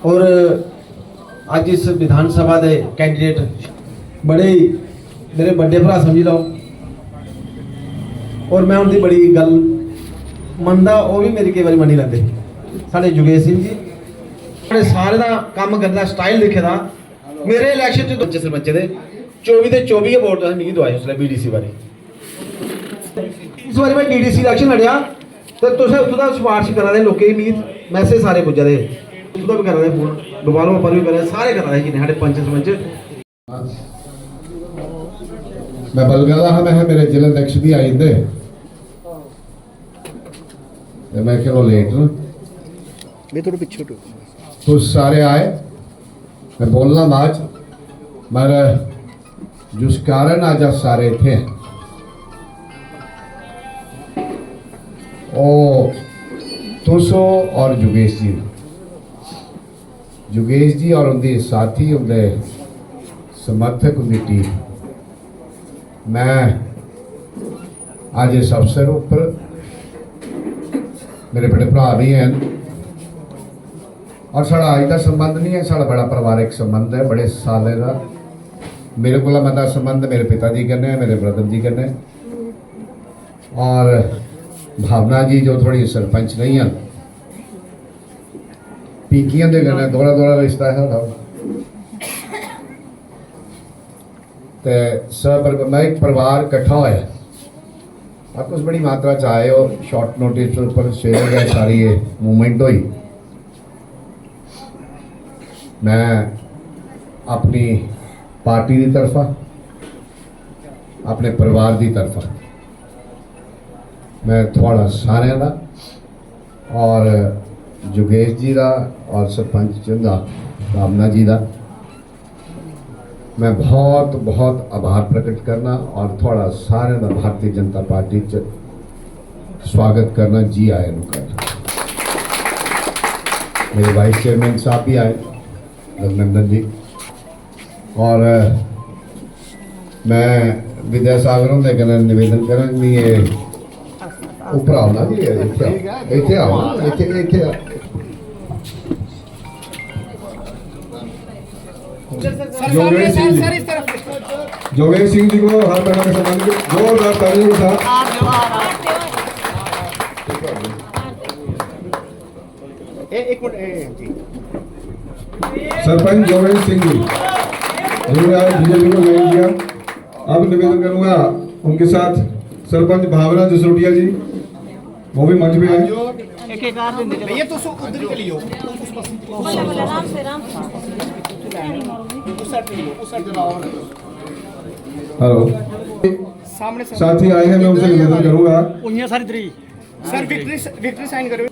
और अज इस विधानसभा के कैंडीडेट बड़े ही मेरे बड़े भरा समझ लो, और मैं उनकी बड़ी गल मनदा, वो भी मेरी कई बार मनी लेंदे। साढ़े योगेश सिंह जी साढ़े सारे का काम करने का स्टाइल लिखे दा। मेरे इलैक्शन च बच्चे सरपंच दे 24 के 24 वोट तुसें मिगी दवाए उसलै बीडीसी बारे। इस बारी मैं डीडीसी इलैक्शन लड़िया तो तुसें उत्थों दा सिफारिश करा दे, लोकें दी मैसेज सारे पुज्जा दे, उत्थों दा भी करा दे, फोन दोबारा पर भी करा दे, सारे करा दे जिन्ने साढ़े पंच सरपंच। मैं बलगदा हाँ, मैं मेरे जिला अध्यक्ष भी आई दे, मैं क्या लेट ना मैं थोड़ा पीछे तो सारे आए। मैं बोलना आज मगर जिस कारण आज आप सारे थे ओ तुसो और योगेश जी और उनके साथी उनके समर्थक उनकी टीम, मैं आज इस अवसर उपर मेरे बड़े भरा भी हैं और साड़ा अज का संबंध नहीं है, साड़ा बड़ा पारिवारिक संबंध है, बड़े साले का मेरे को मता संबंध मेरे पिताजी कन्नै है, मेरे ब्रदर जी कन्नै, और भावना जी जो थोड़ी सरपंच नहीं है पीकियां दे कन्नै दौड़ा रिश्ता है साढ़ा। तो सब मैं एक परिवार इकट्ठा होया, आप कुछ बड़ी मात्रा च आए और शॉर्ट नोटिस पर शेयर गए, सारी ये मूवमेंट हुई। मैं अपनी पार्टी की तरफा अपने परिवार की तरफा मैं थोड़ा सारे का और योगेश जी का और सरपंच का भावना जी का मैं बहुत बहुत आभार प्रकट करना और थोड़ा सारे का भारतीय जनता पार्टी च स्वागत करना, जी आए करना। मेरे वाइस चेयरमैन साहब भी आए रघुनंदन जी, और मैं विद्यासागर होंगे कहना निवेदन करा भी ये ऊपर आओ ना जी, इतने आओ इतने योगेश सिंह जी को हर तरह के सम्मान जोरदार तालियों के साथ एक मिनट जी। सरपंच योगेश सिंह जी जिन्होंने आज बीजेपी को ज्वाइन किया। अब निवेदन करूंगा उनके साथ सरपंच भावना जसरोटिया जी, वो भी मंच पे आए। भैया तो उधर के लिए हेलो सामने साथी आए हैं, मैं उनसे निवेदन करूंगा सर विक्ट्री साइन करो।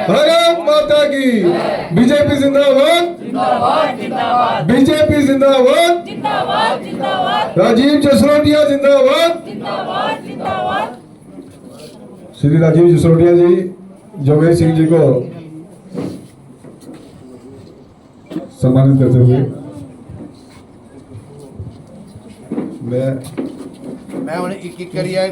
भारत माता की, बीजेपी जिंदाबाद, बीजेपी जिंदाबाद, राजीव जसरोटिया जिंदाबाद। श्री राजीव जसरोटिया जी योगेश सिंह जी को सम्मानित करते हुए मैं एक करिए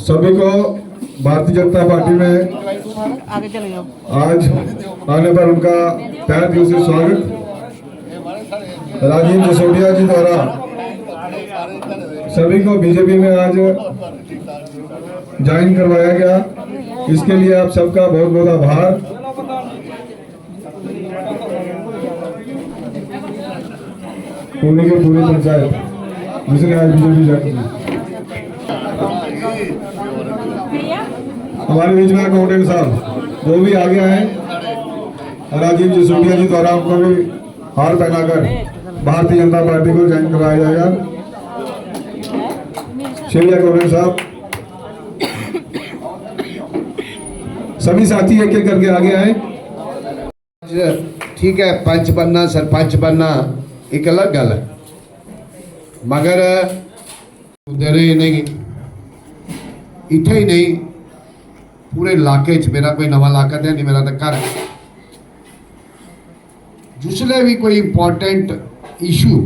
सभी को भारतीय जनता पार्टी में आज आने पर उनका तहे दिल से स्वागत। राजीव जसरोटिया जी द्वारा सभी को बीजेपी में आज ज्वाइन करवाया गया, इसके लिए आप सबका बहुत बहुत आभार। पूरी की पूरी पंचायत जिसने आज बीजेपी ज्वाइन की। हमारे बीच में अकाउंटेंट साहब वो भी आ गया है, राजीव जसरोटिया जी द्वारा उनको भी हार पहनाकर भारतीय जनता पार्टी को ज्वाइन करवाया जाएगा। श्री अकाउंटेंट साहब सभी साथी एक एक करके आ गया है। ठीक है, पंच बनना सरपंच बनना एक अलग गल है, मगर उधर नहीं इतने ही नहीं पूरे इलाके च मेरा कोई नवा इलाका तो नहीं, मेरा तो घर जिसले भी कोई इंपॉर्टेंट इशू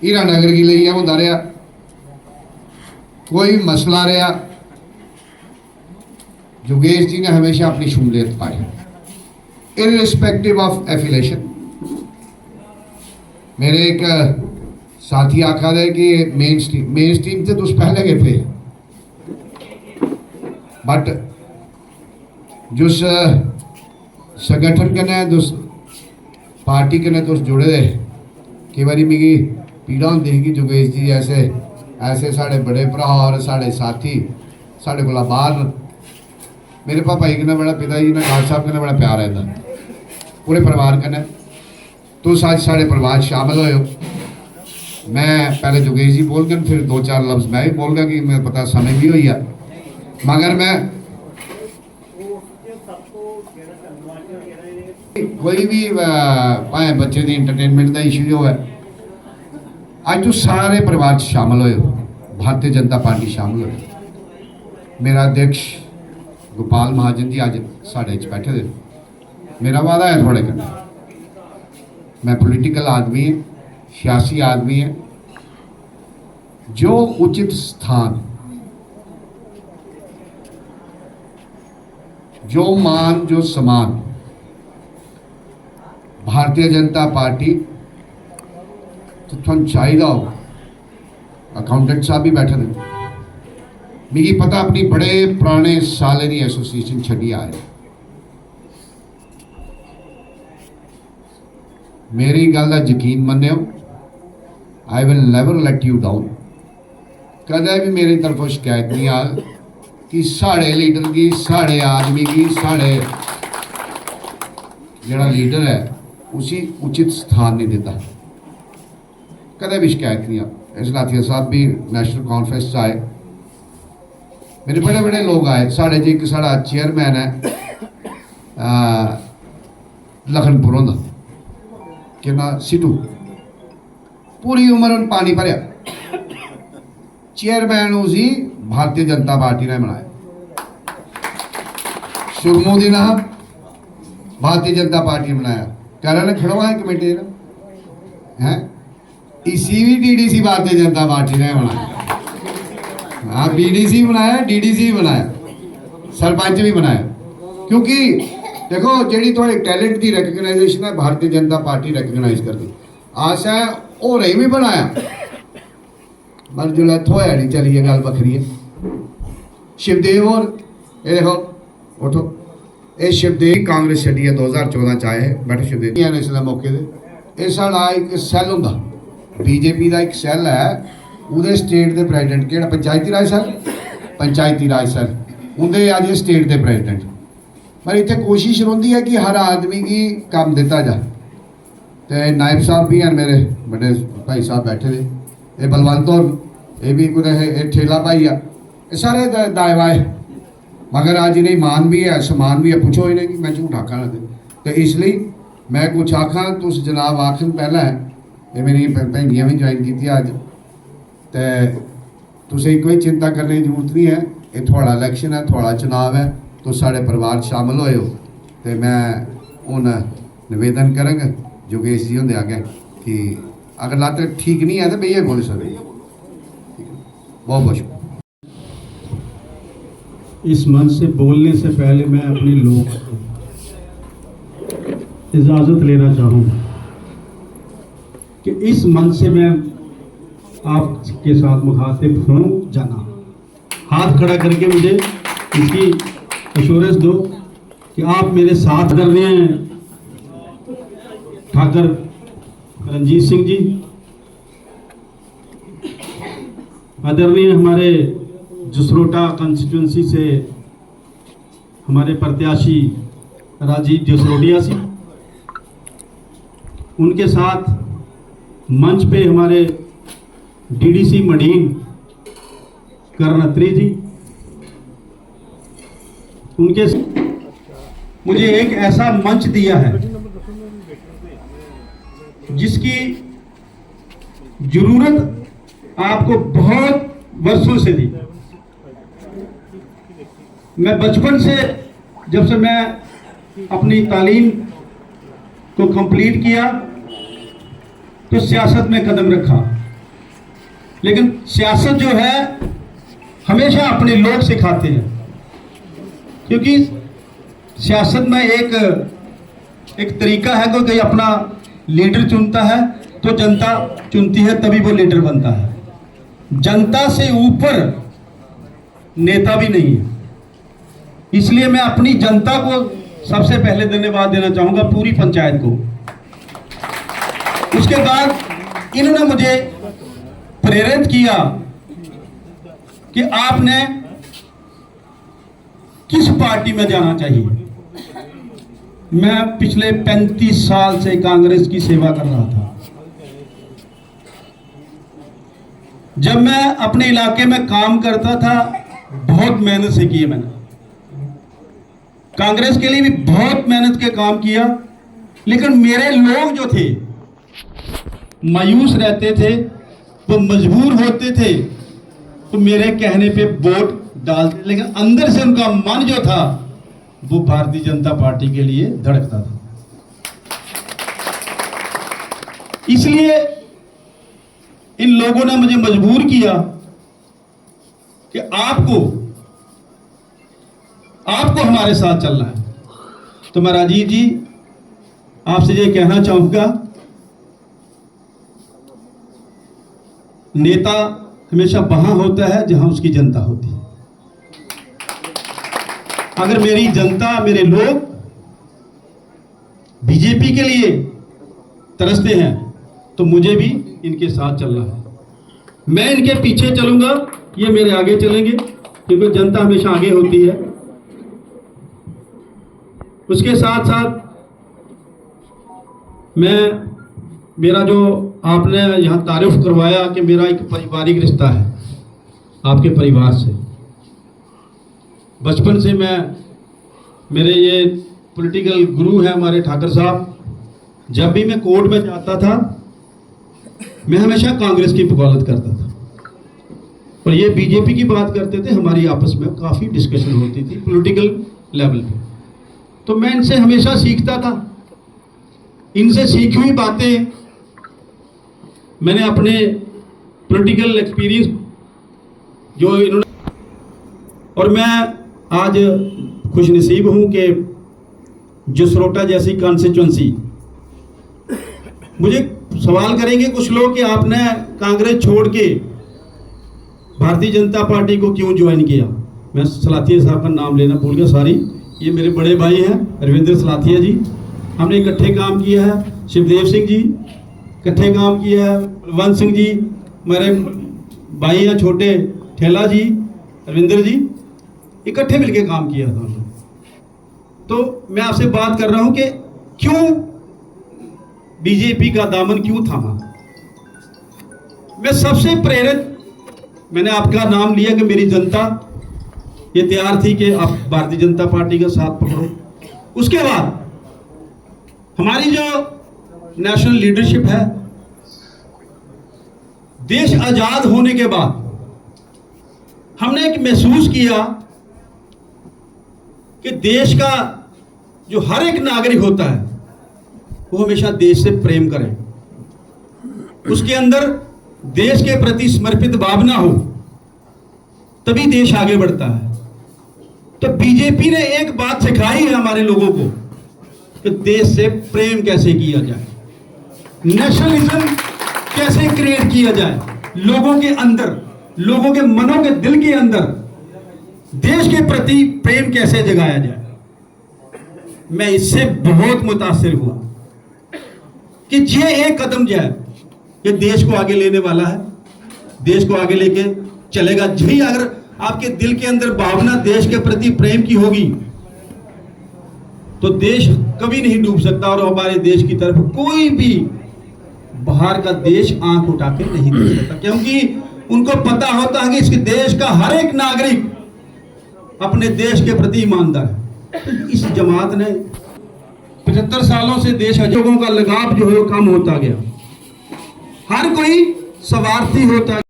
हीरानगर की लिए होंदा रहा, कोई मसला रहा, योगेश जी ने हमेशा अपनी शमूलियत पाई इररिस्पेक्टिव ऑफ एफिलेशन। मेरे एक साथी आखा दे कि मेन स्ट्रीम से तुस पहले गए थे, बट जिस संगठन कन्नै तुस पार्टी कन्नै तुस जुड़े दे, केई बारी मिगी पीड़ा होंदी ही कि योगेश जी ऐसे साढ़े बड़े भरा और साढ़े साथी साढ़े कोला बाहर न। मेरे पापा जी कन्नै बड़ा, पिता जी ने खान साहब कन्नै बड़ा प्यार रहता, पूरे परिवार कन्नै। तुस अज साढ़े परिवार शामिल होए हो। मैं पहले योगेश जी बोलगन, फिर 2-4 लफ्ज़ मैं भी बोलगा कि मेरे पता समय भी होई है, मगर मैं कोई भी भाएं बच्चे की इंटरटेनमेंट का इशू हो, अज तुस सारे परिवार शामिल होए हो, भारतीय जनता पार्टी शामिल हो। मेरा अध्यक्ष गोपाल महाजन जी अज साढ़े च बैठे दे। मेरा वादा है थोड़े कन्नै, मैं पोलिटिकल आदमी है, सियासी आदमी है, जो उचित स्थान, जो मान, जो सम्मान भारतीय जनता पार्टी तो तुम चाहिए हो। अकाउंटेंट साहब भी बैठे थे, मिगी पता अपनी बड़े पुराने साले की एसोसिएशन छड़ी आए। मेरी गल का यकीन मन्यो, I will never let you down. कदे भी मेरी तरफों शिकायत नहीं आ कि साढ़े लीडर की, साढ़े आदमी की, साढ़े जड़ा लीडर है उसी उचित स्थान नहीं देता, कदे भी शिकायत नहीं आ। इस लाथिया साहब भी नेशनल कॉन्फ्रेंस से आए, मेरे बड़े बड़े लोग आए। साढ़े जी एक साढ़ा चेयरमैन है लखनपुरों का, कि ना सिटू, पूरी उम्र उन पानी भरया, चेयरमैन उसी भारतीय जनता पार्टी ने बनाया। सुरमू दी ना भारतीय जनता पार्टी ने बनाया, कारण खड़वा है कमेटी है, इसी भी डीडीसी भारतीय जनता पार्टी ने बनाया। हाँ, बीडीसी बनाया, डीडीसी बनाया, सरपंच भी बनाया। क्योंकि देखो जी थोड़े टैलेंट की रिकग्नाइजेशन है, भारतीय जनता पार्टी रिकग्नाइज करती। आशा है और रही भी बनाया, पर जो थोया नहीं चली है, गल बखरी है। शिवदेव और ये देखो उठो, ये शिवदेव कांग्रेस छड़ी है 2014 च आए बैठे शिवदेव इस मौके दे। ये साढ़ा एक सैल होंदा, बीजेपी का एक सैल है, उहदे स्टेट के प्रेजिडेंट केड़ा पंचायती राज सर, पंचायती राज सर उहदे अज स्टेट के प्रेजिडेंट। पर इतने कोशिश होती है कि हर आदमी की काम दिता जाए। तो नायब साहब भी हैं मेरे बड़े भाई साहब बैठे थे, ये बलवंत और ये भी कोई ठेला भाई आ, ये सारे दाएवाए, मगर अज इन्हें मान भी है, समान भी है। पूछो इन्हें कि मैं झूठ आखा ना, तो इसलिए मैं कुछ आखा तुस जनाब आखन पहला है। ये मेरी भैनियां भी ज्वाइन की अज, तो तुसें कोई चिंता करने की जरूरत नहीं है। ये थोड़ा इलैक्शन है, थोड़ा चुनाव है, तो साढ़े परिवार शामिल होए हो। तो मैं हूँ निवेदन करांगा योगेश जी होंगे आगे कि अगर लत ठीक नहीं है तो बेइये बोल सकते। बहुत बहुत शुक्रिया। इस मंच से बोलने से पहले मैं अपने लोग इजाज़त लेना चाहूँगा कि इस मंच से मैं आपके साथ मुखातिब हूँ जाना। हाथ खड़ा करके मुझे इसकी एश्योरेंस दो कि आप मेरे साथ कर रहे हैं। ठाकर रंजीत सिंह जी, आदरणीय हमारे जसरोटा कंस्टिट्यूंसी से हमारे प्रत्याशी राजीव जसरोटिया जी, उनके साथ मंच पे हमारे डीडीसी मडीन करनत्री जी, उनके मुझे एक ऐसा मंच दिया है जिसकी जरूरत आपको बहुत वर्षों से थी। मैं बचपन से, जब से मैं अपनी तालीम को कंप्लीट किया तो सियासत में कदम रखा, लेकिन सियासत जो है हमेशा अपने लोग सिखाते हैं, क्योंकि सियासत में एक तरीका है, कोई अपना लीडर चुनता है तो जनता चुनती है, तभी वो लीडर बनता है। जनता से ऊपर नेता भी नहीं है। इसलिए मैं अपनी जनता को सबसे पहले धन्यवाद देना चाहूंगा, पूरी पंचायत को। उसके बाद इन्होंने मुझे प्रेरित किया कि आपने किस पार्टी में जाना चाहिए। मैं पिछले 35 साल से कांग्रेस की सेवा कर रहा था। जब मैं अपने इलाके में काम करता था, बहुत मेहनत से किए मैंने, कांग्रेस के लिए भी बहुत मेहनत के काम किया, लेकिन मेरे लोग जो थे मायूस रहते थे, वो मजबूर होते थे तो मेरे कहने पे वोट डालते, लेकिन अंदर से उनका मन जो था वो भारतीय जनता पार्टी के लिए धड़कता था। इसलिए इन लोगों ने मुझे मजबूर किया कि आपको हमारे साथ चलना है। तो मैं राजीव जी आपसे ये कहना चाहूंगा, नेता हमेशा वहां होता है जहां उसकी जनता होती है। अगर मेरी जनता, मेरे लोग बीजेपी के लिए तरसते हैं तो मुझे भी इनके साथ चलना है। मैं इनके पीछे चलूंगा, ये मेरे आगे चलेंगे, क्योंकि जनता हमेशा आगे होती है। उसके साथ साथ मेरा जो आपने यहाँ तारीफ करवाया कि मेरा एक पारिवारिक रिश्ता है आपके परिवार से। बचपन से मेरे ये पॉलिटिकल गुरु हैं हमारे ठाकर साहब, जब भी मैं कोर्ट में जाता था मैं हमेशा कांग्रेस की वकालत करता था, और ये बीजेपी की बात करते थे। हमारी आपस में काफ़ी डिस्कशन होती थी पॉलिटिकल लेवल पे, तो मैं इनसे हमेशा सीखता था। इनसे सीखी हुई बातें मैंने अपने पॉलिटिकल एक्सपीरियंस जो इन्होंने, और मैं आज खुशनसीब हूं कि जसरोटा जैसी कॉन्स्टिट्यूंसी, मुझे सवाल करेंगे कुछ लोग कि आपने कांग्रेस छोड़ के भारतीय जनता पार्टी को क्यों ज्वाइन किया। मैं सलाथिया साहब का नाम लेना भूल गया, सॉरी। ये मेरे बड़े भाई हैं रविंद्र सलाथिया जी, हमने इकट्ठे काम किया है। शिवदेव सिंह जी इकट्ठे काम किया है। बलवंत सिंह जी मेरे भाई हैं, छोटे ठेला जी, रविंद्र जी, इकट्ठे मिलकर काम किया था। तो मैं आपसे बात कर रहा हूं कि क्यों बीजेपी का दामन क्यों थामा। मैं सबसे प्रेरित, मैंने आपका नाम लिया कि मेरी जनता ये तैयार थी कि आप भारतीय जनता पार्टी का साथ पकड़ो। उसके बाद हमारी जो नेशनल लीडरशिप है, देश आजाद होने के बाद हमने एक महसूस किया कि देश का जो हर एक नागरिक होता है वो हमेशा देश से प्रेम करे, उसके अंदर देश के प्रति समर्पित भावना हो, तभी देश आगे बढ़ता है। तो बीजेपी ने एक बात सिखाई है हमारे लोगों को कि देश से प्रेम कैसे किया जाए, नेशनलिज्म कैसे क्रिएट किया जाए, लोगों के अंदर, लोगों के मनों के दिल के अंदर देश के प्रति प्रेम कैसे जगाया जाए। मैं इससे बहुत मुतासिर हुआ कि ये एक कदम जो है ये देश को आगे लेने वाला है, देश को आगे लेके चलेगा। यही अगर आपके दिल के अंदर भावना देश के प्रति प्रेम की होगी तो देश कभी नहीं डूब सकता, और हमारे देश की तरफ कोई भी बाहर का देश आंख उठा के नहीं देख सकता, क्योंकि उनको पता होता है कि इस देश का हर एक नागरिक अपने देश के प्रति ईमानदार है। इस जमात ने 75 सालों से देश लोगों का लगाव जो है वो कम होता गया, हर कोई स्वार्थी होता